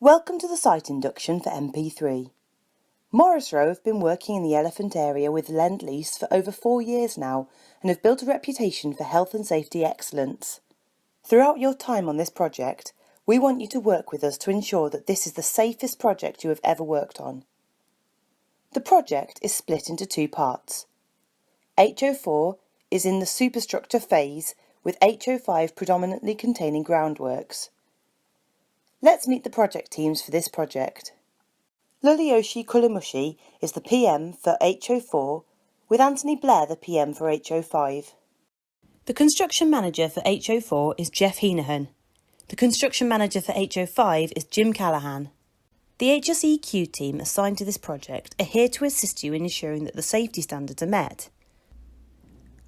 Welcome to the site induction for MP3. Morris Rowe have been working in the elephant area with Lend-Lease for over 4 years now and have built a reputation for health and safety excellence. Throughout your time on this project, we want you to work with us to ensure that this is the safest project you have ever worked on. The project is split into 2 parts. HO4 is in the superstructure phase, with HO5 predominantly containing groundworks. Let's meet the project teams for this project. Lulioshi Kulamushi is the PM for HO4, with Anthony Blair the PM for HO5. The construction manager for HO4 is Jeff Heenahan. The construction manager for HO5 is Jim Callahan. The HSEQ team assigned to this project are here to assist you in ensuring that the safety standards are met.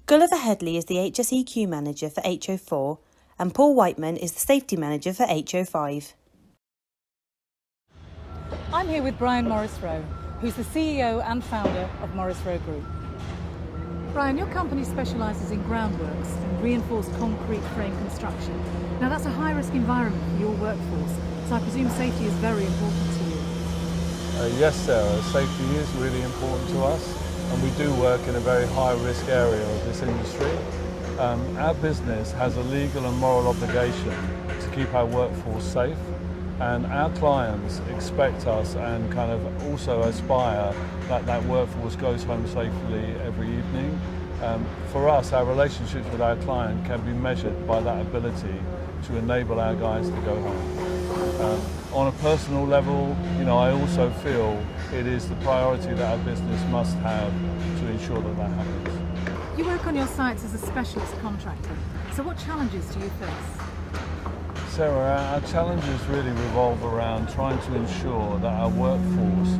Gulliver Headley is the HSEQ manager for HO4 and Paul Whiteman is the safety manager for HO5. I'm here with Brian Morris Rowe, who's the CEO and founder of Morris Rowe Group. Brian, your company specialises in groundworks and reinforced concrete frame construction. Now that's a high-risk environment for your workforce, so I presume safety is very important to you. Yes, Sarah, safety is really important to us, and we do work in a very high-risk area of this industry. Our business has a legal and moral obligation to keep our workforce safe, and our clients expect us and kind of also aspire that that workforce goes home safely every evening. For us, our relationships with our client can be measured by that ability to enable our guys to go home. On a personal level, I also feel it is the priority that our business must have to ensure that that happens. You work on your sites as a specialist contractor, so what challenges do you face? Sarah, our challenges really revolve around trying to ensure that our workforce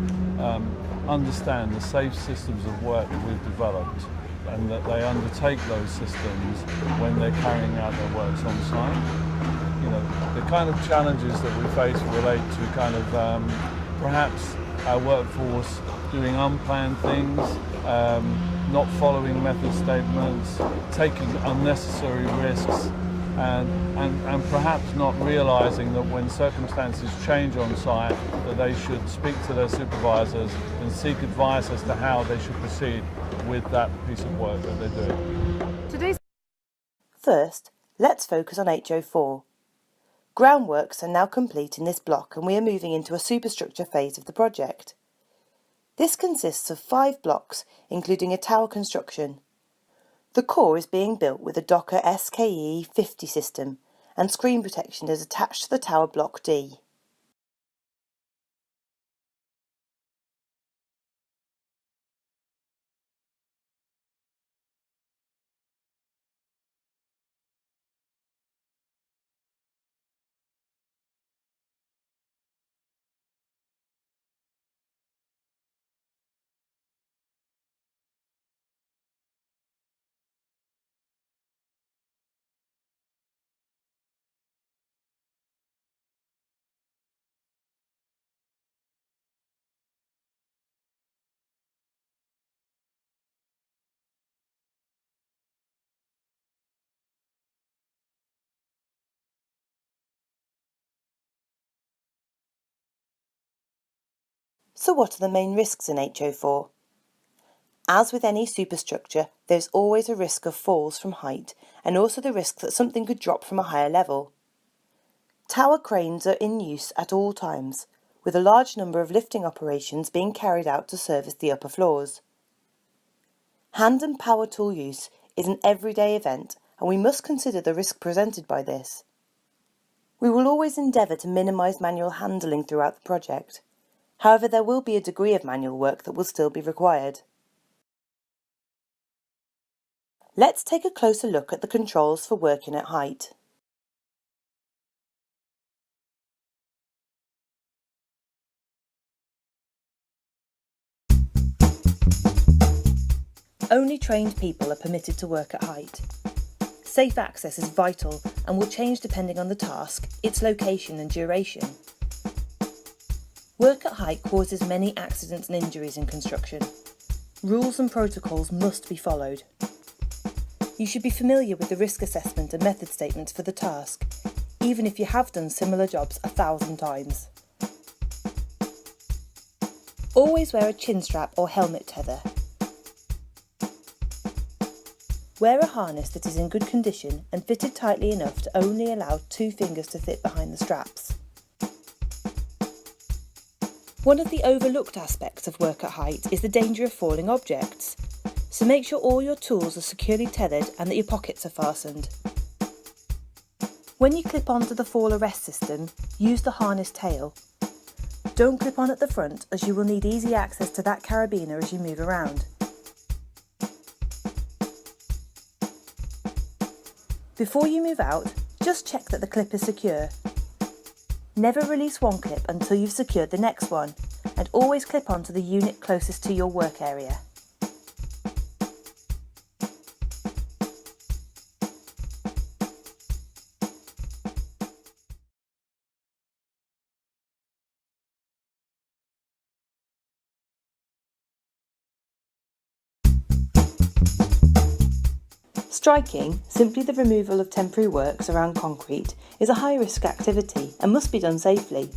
understand the safe systems of work that we've developed and that they undertake those systems when they're carrying out their works on site. The kind of challenges that we face relate to kind of perhaps our workforce doing unplanned things, not following method statements, taking unnecessary risks, and perhaps not realising that when circumstances change on site that they should speak to their supervisors and seek advice as to how they should proceed with that piece of work that they're doing. First, let's focus on HO4. Groundworks are now complete in this block and we are moving into a superstructure phase of the project. This consists of 5 blocks including a tower construction. The core is being built with a Docker SKE 50 system and screen protection is attached to the tower block D. So what are the main risks in HO4? As with any superstructure, there's always a risk of falls from height and also the risk that something could drop from a higher level. Tower cranes are in use at all times, with a large number of lifting operations being carried out to service the upper floors. Hand and power tool use is an everyday event and we must consider the risk presented by this. We will always endeavour to minimise manual handling throughout the project. However, there will be a degree of manual work that will still be required. Let's take a closer look at the controls for working at height. Only trained people are permitted to work at height. Safe access is vital and will change depending on the task, its location and duration. Work at height causes many accidents and injuries in construction. Rules and protocols must be followed. You should be familiar with the risk assessment and method statements for the task, even if you have done similar jobs 1,000 times. Always wear a chin strap or helmet tether. Wear a harness that is in good condition and fitted tightly enough to only allow 2 fingers to fit behind the straps. One of the overlooked aspects of work at height is the danger of falling objects, so make sure all your tools are securely tethered and that your pockets are fastened. When you clip onto the fall arrest system, use the harness tail. Don't clip on at the front, as you will need easy access to that carabiner as you move around. Before you move out, just check that the clip is secure. Never release one clip until you've secured the next one, and always clip onto the unit closest to your work area. Striking, simply the removal of temporary works around concrete, is a high-risk activity and must be done safely.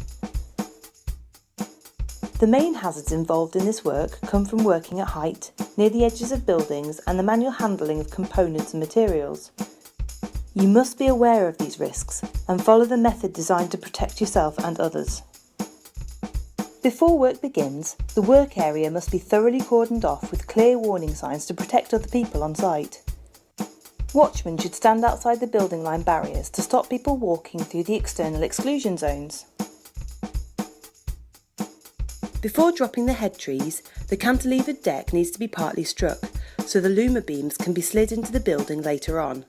The main hazards involved in this work come from working at height, near the edges of buildings, and the manual handling of components and materials. You must be aware of these risks and follow the method designed to protect yourself and others. Before work begins, the work area must be thoroughly cordoned off with clear warning signs to protect other people on site. Watchmen should stand outside the building line barriers to stop people walking through the external exclusion zones. Before dropping the head trees, the cantilevered deck needs to be partly struck, so the loomer beams can be slid into the building later on.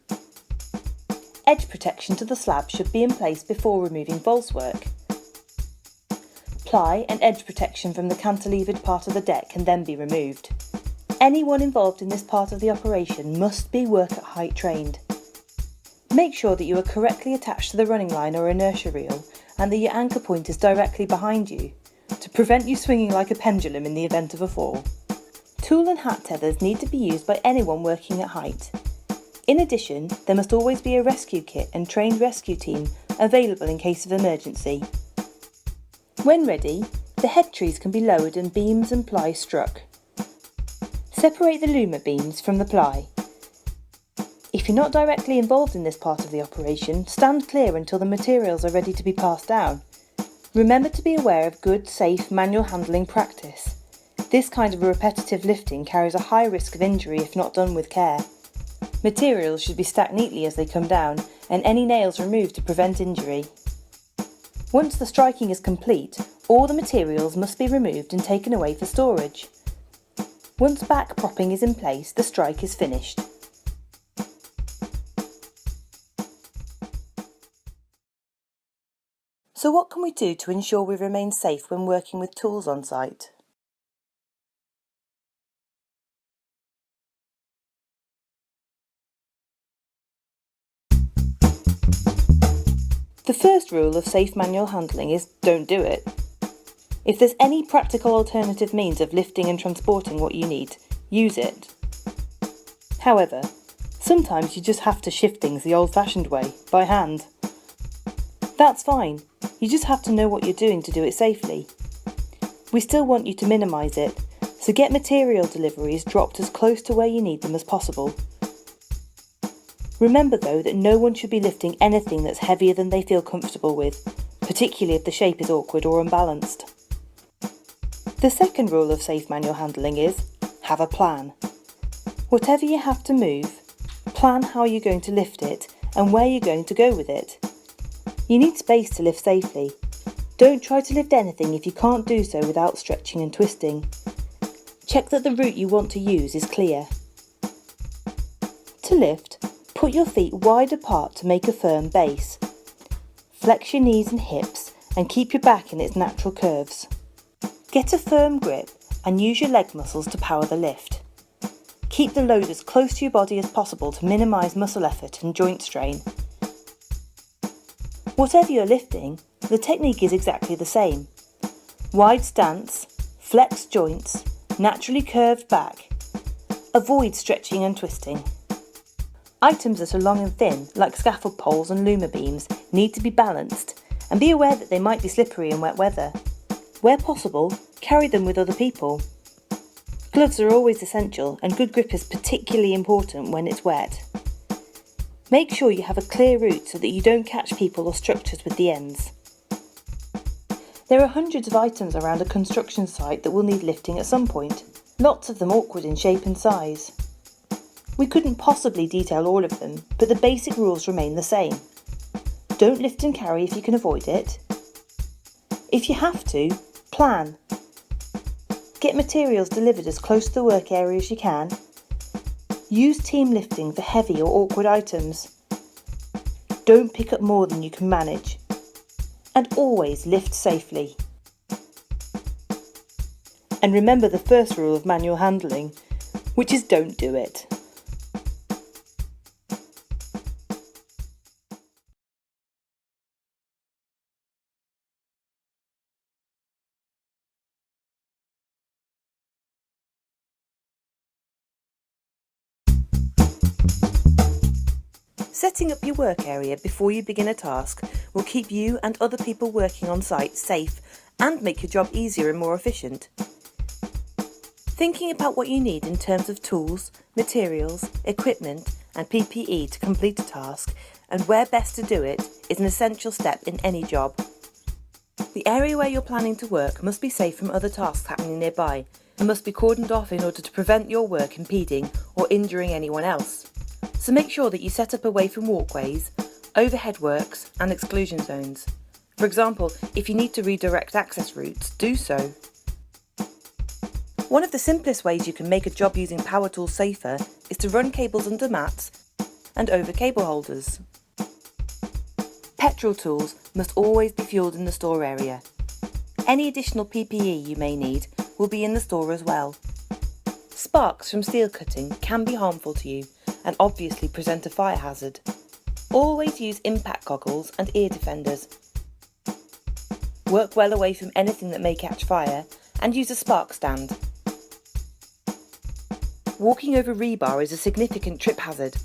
Edge protection to the slab should be in place before removing false work. Ply and edge protection from the cantilevered part of the deck can then be removed. Anyone involved in this part of the operation must be work at height trained. Make sure that you are correctly attached to the running line or inertia reel and that your anchor point is directly behind you, to prevent you swinging like a pendulum in the event of a fall. Tool and hat tethers need to be used by anyone working at height. In addition, there must always be a rescue kit and trained rescue team available in case of emergency. When ready, the head trees can be lowered and beams and ply struck. Separate the loomer beams from the ply. If you're not directly involved in this part of the operation, stand clear until the materials are ready to be passed down. Remember to be aware of good, safe manual handling practice. This kind of repetitive lifting carries a high risk of injury if not done with care. Materials should be stacked neatly as they come down, and any nails removed to prevent injury. Once the striking is complete, all the materials must be removed and taken away for storage. Once back propping is in place, the strike is finished. So what can we do to ensure we remain safe when working with tools on site? The first rule of safe manual handling is don't do it. If there's any practical alternative means of lifting and transporting what you need, use it. However, sometimes you just have to shift things the old-fashioned way, by hand. That's fine, you just have to know what you're doing to do it safely. We still want you to minimise it, so get material deliveries dropped as close to where you need them as possible. Remember though that no one should be lifting anything that's heavier than they feel comfortable with, particularly if the shape is awkward or unbalanced. The second rule of safe manual handling is, have a plan. Whatever you have to move, plan how you're going to lift it and where you're going to go with it. You need space to lift safely. Don't try to lift anything if you can't do so without stretching and twisting. Check that the route you want to use is clear. To lift, put your feet wide apart to make a firm base. Flex your knees and hips and keep your back in its natural curves. Get a firm grip and use your leg muscles to power the lift. Keep the load as close to your body as possible to minimise muscle effort and joint strain. Whatever you're lifting, the technique is exactly the same. Wide stance, flexed joints, naturally curved back. Avoid stretching and twisting. Items that are long and thin, like scaffold poles and loomer beams, need to be balanced, and be aware that they might be slippery in wet weather. Where possible, carry them with other people. Gloves are always essential, and good grip is particularly important when it's wet. Make sure you have a clear route so that you don't catch people or structures with the ends. There are hundreds of items around a construction site that will need lifting at some point, lots of them awkward in shape and size. We couldn't possibly detail all of them, but the basic rules remain the same. Don't lift and carry if you can avoid it. If you have to, plan. Get materials delivered as close to the work area as you can. Use team lifting for heavy or awkward items. Don't pick up more than you can manage. And always lift safely. And remember the first rule of manual handling, which is don't do it. Setting up your work area before you begin a task will keep you and other people working on site safe and make your job easier and more efficient. Thinking about what you need in terms of tools, materials, equipment and PPE to complete a task and where best to do it is an essential step in any job. The area where you're planning to work must be safe from other tasks happening nearby and must be cordoned off in order to prevent your work impeding or injuring anyone else. So make sure that you set up away from walkways, overhead works and exclusion zones. For example, if you need to redirect access routes, do so. One of the simplest ways you can make a job using power tools safer is to run cables under mats and over cable holders. Petrol tools must always be fueled in the store area. Any additional PPE you may need will be in the store as well. Sparks from steel cutting can be harmful to you and obviously present a fire hazard. Always use impact goggles and ear defenders. Work well away from anything that may catch fire and use a spark stand. Walking over rebar is a significant trip hazard.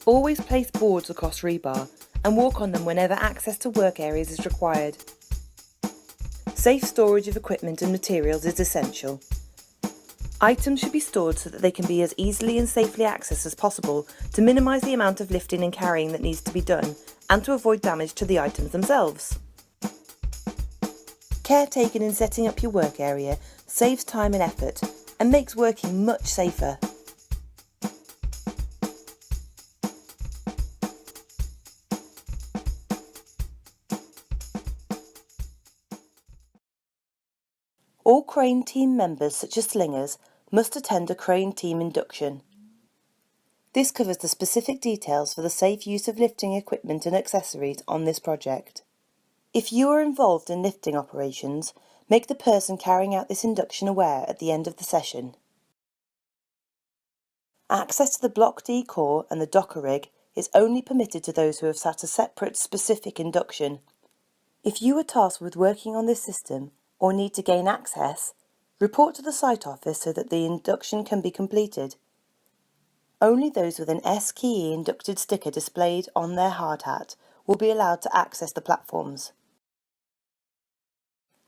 Always place boards across rebar and walk on them whenever access to work areas is required. Safe storage of equipment and materials is essential. Items should be stored so that they can be as easily and safely accessed as possible to minimise the amount of lifting and carrying that needs to be done and to avoid damage to the items themselves. Care taken in setting up your work area saves time and effort and makes working much safer. All crane team members, such as slingers, must attend a crane team induction. This covers the specific details for the safe use of lifting equipment and accessories on this project. If you are involved in lifting operations, make the person carrying out this induction aware at the end of the session. Access to the Block D core and the docker rig is only permitted to those who have sat a separate specific induction. If you are tasked with working on this system or need to gain access, report to the site office so that the induction can be completed. Only those with an SKE inducted sticker displayed on their hard hat will be allowed to access the platforms.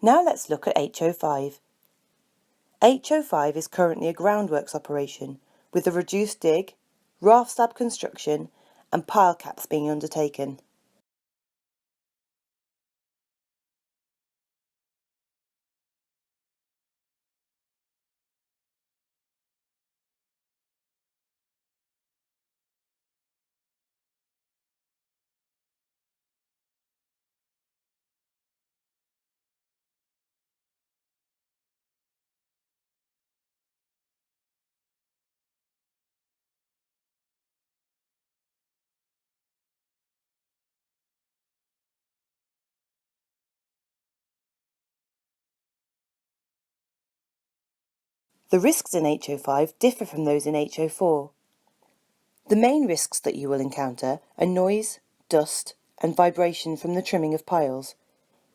Now let's look at HO5. HO5 is currently a groundworks operation with a reduced dig, raft slab construction and pile caps being undertaken. The risks in HO5 differ from those in HO4. The main risks that you will encounter are noise, dust and vibration from the trimming of piles,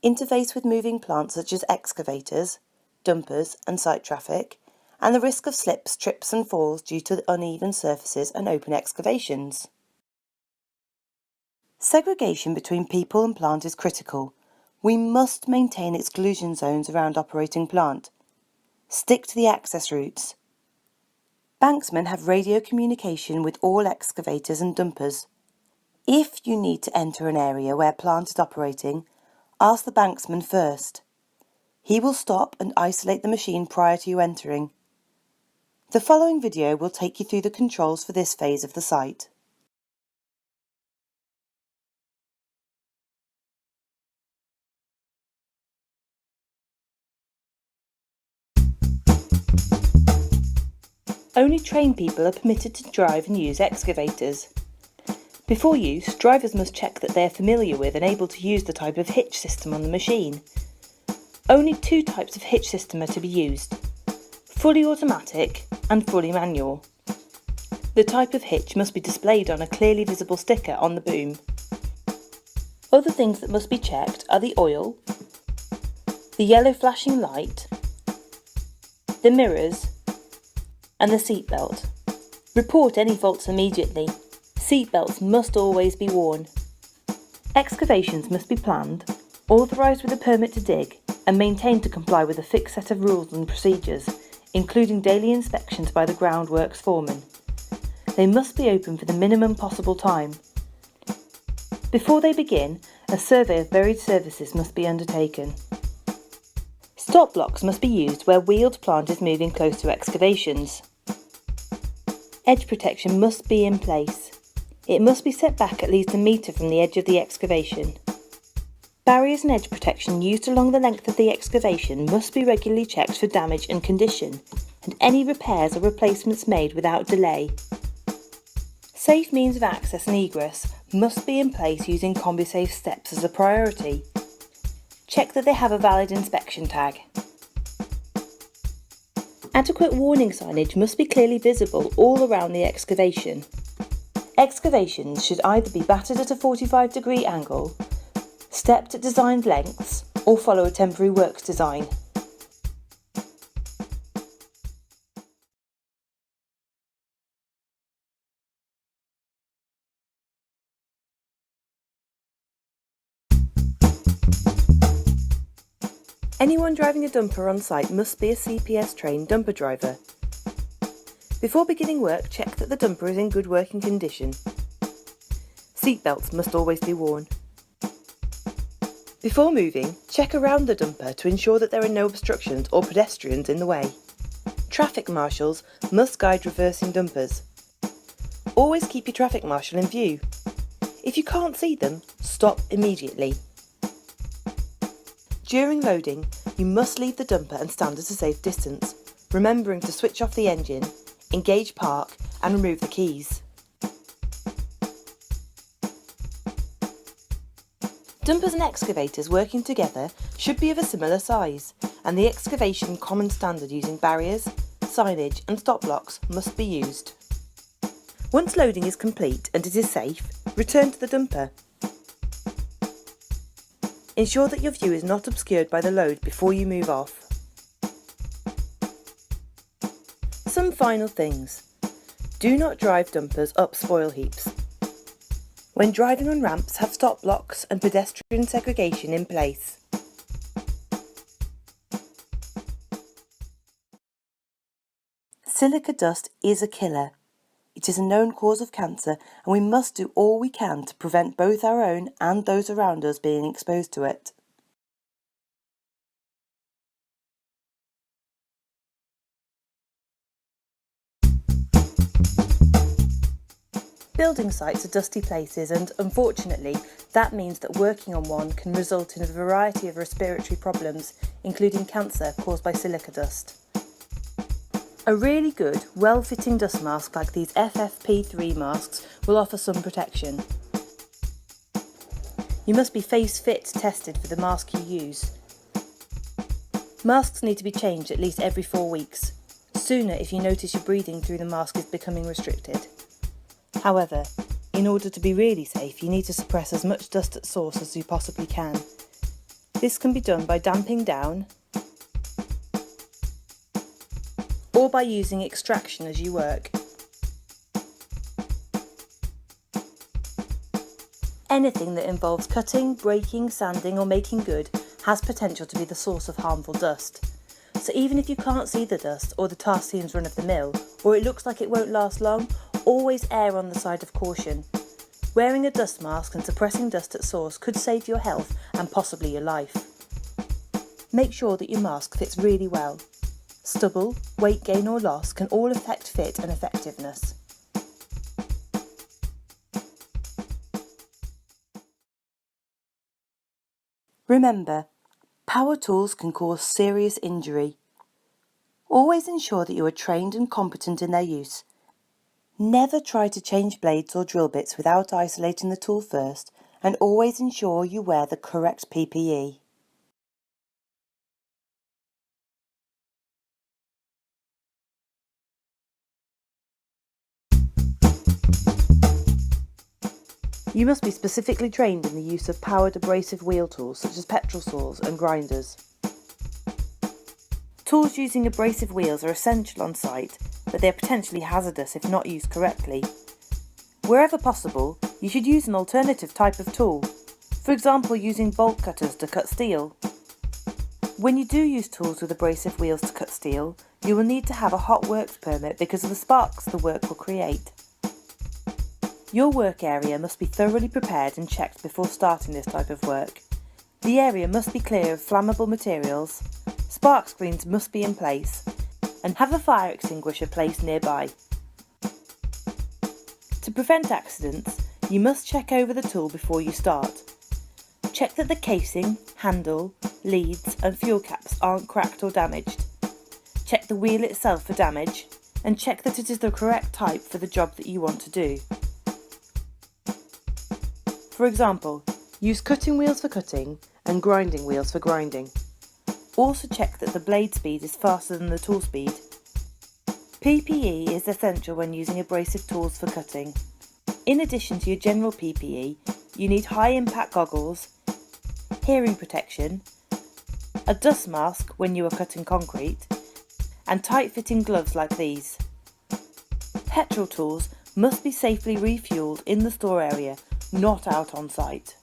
interface with moving plants such as excavators, dumpers and site traffic, and the risk of slips, trips and falls due to uneven surfaces and open excavations. Segregation between people and plant is critical. We must maintain exclusion zones around operating plant. Stick to the access routes. Banksmen have radio communication with all excavators and dumpers. If you need to enter an area where plant is operating, ask the banksman first. He will stop and isolate the machine prior to you entering. The following video will take you through the controls for this phase of the site. Only trained people are permitted to drive and use excavators. Before use, drivers must check that they are familiar with and able to use the type of hitch system on the machine. Only 2 types of hitch system are to be used: fully automatic and fully manual. The type of hitch must be displayed on a clearly visible sticker on the boom. Other things that must be checked are the oil, the yellow flashing light, the mirrors, and the seatbelt. Report any faults immediately. Seatbelts must always be worn. Excavations must be planned, authorised with a permit to dig, and maintained to comply with a fixed set of rules and procedures, including daily inspections by the groundworks foreman. They must be open for the minimum possible time. Before they begin, a survey of buried surfaces must be undertaken. Stop blocks must be used where wheeled plant is moving close to excavations. Edge protection must be in place. It must be set back at least 1 metre from the edge of the excavation. Barriers and edge protection used along the length of the excavation must be regularly checked for damage and condition, and any repairs or replacements made without delay. Safe means of access and egress must be in place using CombiSafe steps as a priority. Check that they have a valid inspection tag. Adequate warning signage must be clearly visible all around the excavation. Excavations should either be battered at a 45-degree angle, stepped at designed lengths, or follow a temporary works design. Anyone driving a dumper on site must be a CPS-trained dumper driver. Before beginning work, check that the dumper is in good working condition. Seatbelts must always be worn. Before moving, check around the dumper to ensure that there are no obstructions or pedestrians in the way. Traffic marshals must guide reversing dumpers. Always keep your traffic marshal in view. If you can't see them, stop immediately. During loading, you must leave the dumper and stand at a safe distance, remembering to switch off the engine, engage park, and remove the keys. Dumpers and excavators working together should be of a similar size, and the excavation common standard using barriers, signage and stop blocks must be used. Once loading is complete and it is safe, return to the dumper. Ensure that your view is not obscured by the load before you move off. Some final things. Do not drive dumpers up spoil heaps. When driving on ramps, have stop blocks and pedestrian segregation in place. Silica dust is a killer. It is a known cause of cancer, and we must do all we can to prevent both our own and those around us being exposed to it. Building sites are dusty places, and unfortunately that means that working on one can result in a variety of respiratory problems, including cancer caused by silica dust. A really good, well-fitting dust mask like these FFP3 masks will offer some protection. You must be face fit tested for the mask you use. Masks need to be changed at least every 4 weeks, sooner if you notice your breathing through the mask is becoming restricted. However, in order to be really safe, you need to suppress as much dust at source as you possibly can. This can be done by damping down, or by using extraction as you work. Anything that involves cutting, breaking, sanding or making good has potential to be the source of harmful dust. So even if you can't see the dust or the task seems run of the mill, or it looks like it won't last long, always err on the side of caution. Wearing a dust mask and suppressing dust at source could save your health and possibly your life. Make sure that your mask fits really well. Stubble, weight gain or loss can all affect fit and effectiveness. Remember, power tools can cause serious injury. Always ensure that you are trained and competent in their use. Never try to change blades or drill bits without isolating the tool first, and always ensure you wear the correct PPE. You must be specifically trained in the use of powered abrasive wheel tools such as petrol saws and grinders. Tools using abrasive wheels are essential on site, but they are potentially hazardous if not used correctly. Wherever possible, you should use an alternative type of tool, for example using bolt cutters to cut steel. When you do use tools with abrasive wheels to cut steel, you will need to have a hot works permit because of the sparks the work will create. Your work area must be thoroughly prepared and checked before starting this type of work. The area must be clear of flammable materials, spark screens must be in place, and have a fire extinguisher placed nearby. To prevent accidents, you must check over the tool before you start. Check that the casing, handle, leads and fuel caps aren't cracked or damaged. Check the wheel itself for damage, and check that it is the correct type for the job that you want to do. For example, use cutting wheels for cutting and grinding wheels for grinding. Also check that the blade speed is faster than the tool speed. PPE is essential when using abrasive tools for cutting. In addition to your general PPE, you need high impact goggles, hearing protection, a dust mask when you are cutting concrete, and tight fitting gloves like these. Petrol tools must be safely refuelled in the store area, not out on site.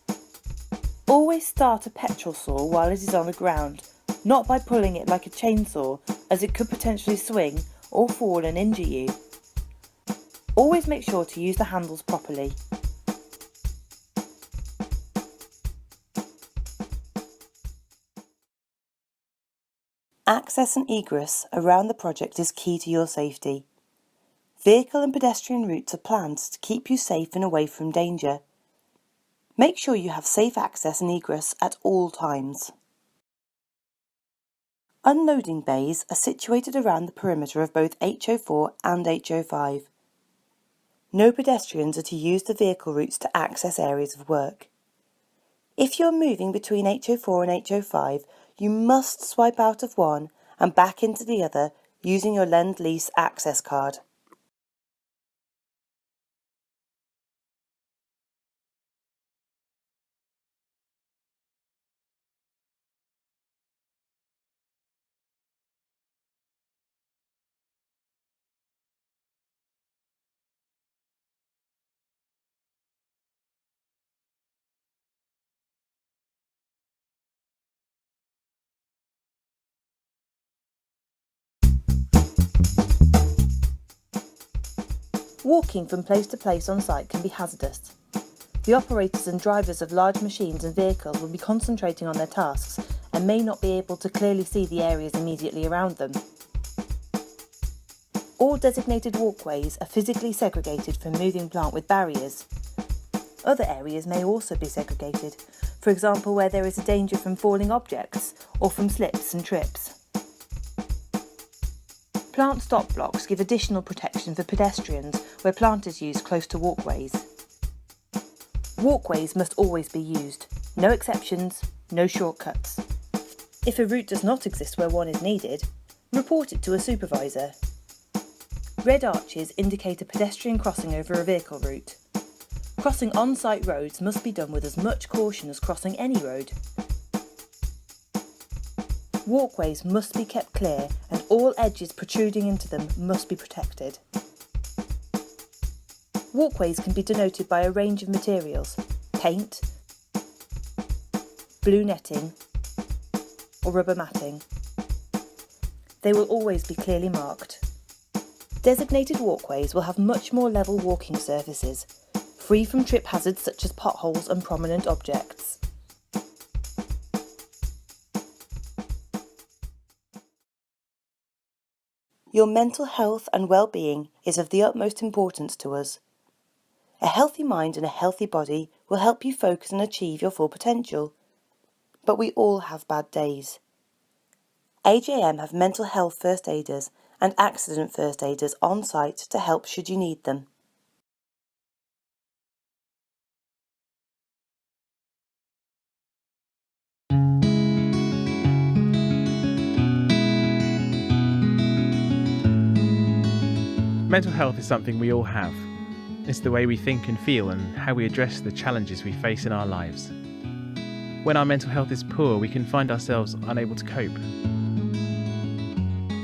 Always start a petrol saw while it is on the ground, not by pulling it like a chainsaw, as it could potentially swing or fall and injure you. Always make sure to use the handles properly. Access and egress around the project is key to your safety. Vehicle and pedestrian routes are planned to keep you safe and away from danger. Make sure you have safe access and egress at all times. Unloading bays are situated around the perimeter of both HO4 and HO5. No pedestrians are to use the vehicle routes to access areas of work. If you are moving between HO4 and HO5, you must swipe out of one and back into the other using your Lend-Lease access card. Walking from place to place on site can be hazardous. The operators and drivers of large machines and vehicles will be concentrating on their tasks and may not be able to clearly see the areas immediately around them. All designated walkways are physically segregated from moving plant with barriers. Other areas may also be segregated, for example where there is a danger from falling objects or from slips and trips. Plant stop blocks give additional protection for pedestrians where plant is used close to walkways. Walkways must always be used. No exceptions, no shortcuts. If a route does not exist where one is needed, report it to a supervisor. Red arches indicate a pedestrian crossing over a vehicle route. Crossing on-site roads must be done with as much caution as crossing any road. Walkways must be kept clear and all edges protruding into them must be protected. Walkways can be denoted by a range of materials: paint, blue netting or rubber matting. They will always be clearly marked. Designated walkways will have much more level walking surfaces, free from trip hazards such as potholes and prominent objects. Your mental health and well-being is of the utmost importance to us. A healthy mind and a healthy body will help you focus and achieve your full potential. But we all have bad days. AJM have mental health first aiders and accident first aiders on site to help should you need them. Mental health is something we all have. It's the way we think and feel and how we address the challenges we face in our lives. When our mental health is poor, we can find ourselves unable to cope.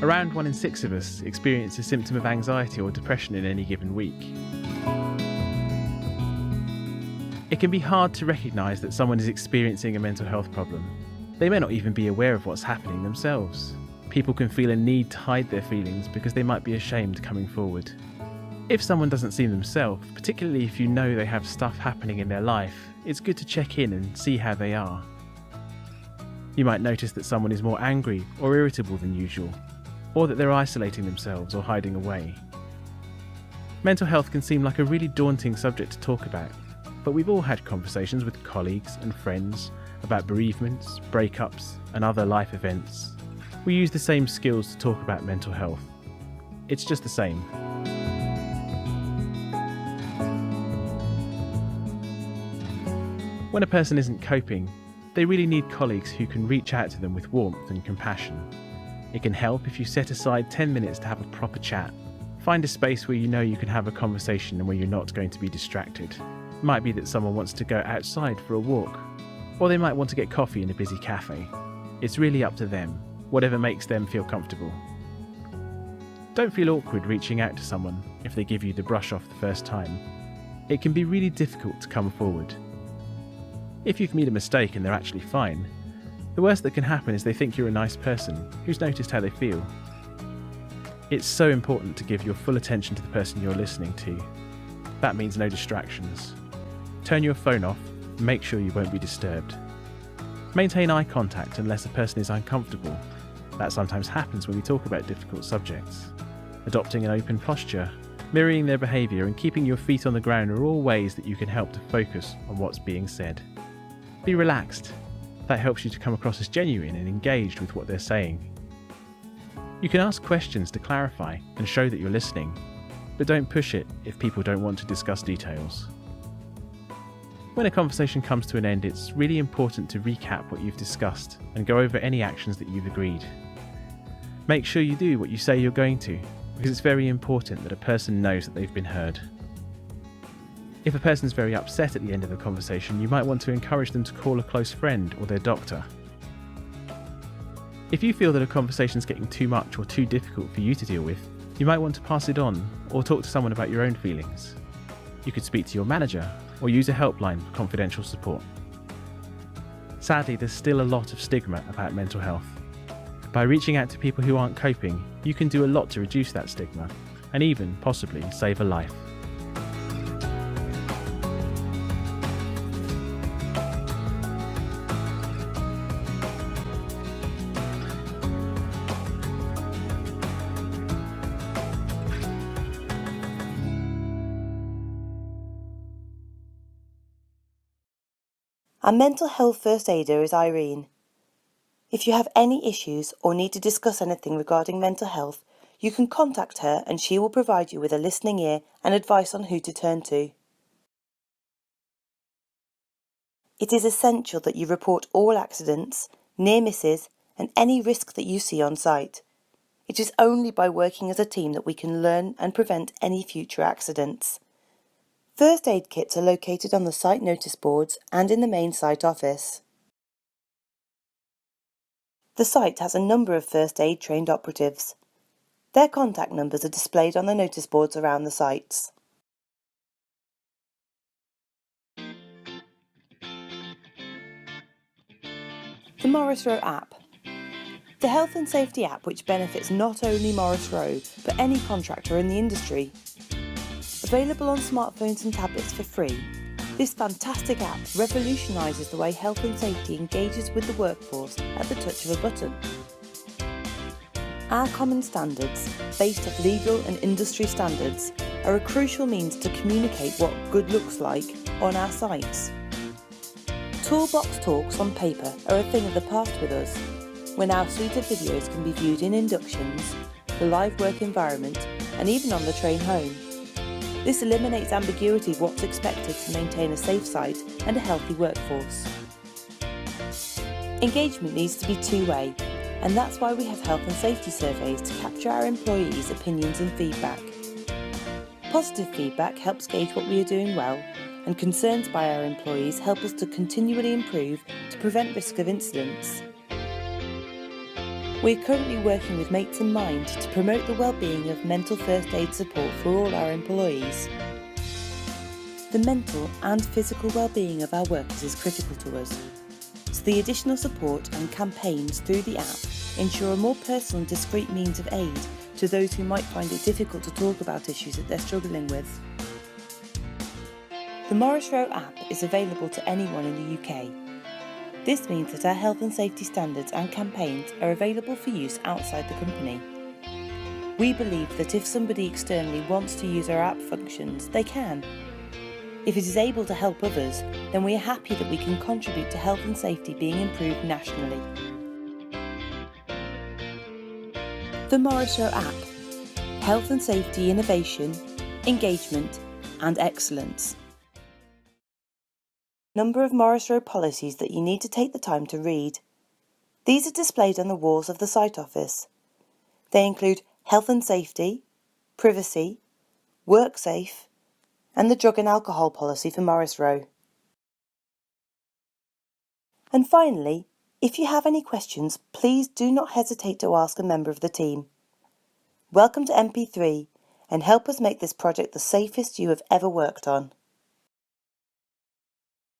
Around 1 in 6 of us experience a symptom of anxiety or depression in any given week. It can be hard to recognise that someone is experiencing a mental health problem. They may not even be aware of what's happening themselves. People can feel a need to hide their feelings because they might be ashamed coming forward. If someone doesn't see themselves, particularly if you know they have stuff happening in their life, it's good to check in and see how they are. You might notice that someone is more angry or irritable than usual, or that they're isolating themselves or hiding away. Mental health can seem like a really daunting subject to talk about, but we've all had conversations with colleagues and friends about bereavements, breakups, and other life events. We use the same skills to talk about mental health. It's just the same. When a person isn't coping, they really need colleagues who can reach out to them with warmth and compassion. It can help if you set aside 10 minutes to have a proper chat. Find a space where you know you can have a conversation and where you're not going to be distracted. It might be that someone wants to go outside for a walk, or they might want to get coffee in a busy cafe. It's really up to them, whatever makes them feel comfortable. Don't feel awkward reaching out to someone if they give you the brush off the first time. It can be really difficult to come forward. If you've made a mistake and they're actually fine, the worst that can happen is they think you're a nice person who's noticed how they feel. It's so important to give your full attention to the person you're listening to. That means no distractions. Turn your phone off and make sure you won't be disturbed. Maintain eye contact unless a person is uncomfortable. That sometimes happens when we talk about difficult subjects. Adopting an open posture, mirroring their behaviour and keeping your feet on the ground are all ways that you can help to focus on what's being said. Be relaxed. That helps you to come across as genuine and engaged with what they're saying. You can ask questions to clarify and show that you're listening, but don't push it if people don't want to discuss details. When a conversation comes to an end, it's really important to recap what you've discussed and go over any actions that you've agreed. Make sure you do what you say you're going to, because it's very important that a person knows that they've been heard. If a person's very upset at the end of the conversation, you might want to encourage them to call a close friend or their doctor. If you feel that a conversation's getting too much or too difficult for you to deal with, you might want to pass it on or talk to someone about your own feelings. You could speak to your manager or use a helpline for confidential support. Sadly, there's still a lot of stigma about mental health. By reaching out to people who aren't coping, you can do a lot to reduce that stigma and even, possibly, save a life. Our mental health first aider is Irene. If you have any issues or need to discuss anything regarding mental health, you can contact her and she will provide you with a listening ear and advice on who to turn to. It is essential that you report all accidents, near misses and any risk that you see on site. It is only by working as a team that we can learn and prevent any future accidents. First aid kits are located on the site notice boards and in the main site office. The site has a number of first aid trained operatives. Their contact numbers are displayed on the notice boards around the sites. The Morris Row app. The health and safety app which benefits not only Morris Row, but any contractor in the industry. Available on smartphones and tablets for free, this fantastic app revolutionises the way health and safety engages with the workforce at the touch of a button. Our common standards, based off legal and industry standards, are a crucial means to communicate what good looks like on our sites. Toolbox talks on paper are a thing of the past with us, when our suite of videos can be viewed in inductions, the live work environment, and even on the train home. This eliminates ambiguity of what's expected to maintain a safe site and a healthy workforce. Engagement needs to be two-way, and that's why we have health and safety surveys to capture our employees' opinions and feedback. Positive feedback helps gauge what we are doing well, and concerns by our employees help us to continually improve to prevent risk of incidents. We are currently working with Mates in Mind to promote the well-being of mental first aid support for all our employees. The mental and physical well-being of our workers is critical to us, so the additional support and campaigns through the app ensure a more personal and discreet means of aid to those who might find it difficult to talk about issues that they're struggling with. The Morris Row app is available to anyone in the UK. This means that our health and safety standards and campaigns are available for use outside the company. We believe that if somebody externally wants to use our app functions, they can. If it is able to help others, then we are happy that we can contribute to health and safety being improved nationally. The Morris Row app. Health and safety innovation, engagement and excellence. Number of Morris Row policies that you need to take the time to read. These are displayed on the walls of the site office. They include health and safety, privacy, work safe, and the drug and alcohol policy for Morris Row. And finally, if you have any questions, please do not hesitate to ask a member of the team. Welcome to MP3, and help us make this project the safest you have ever worked on.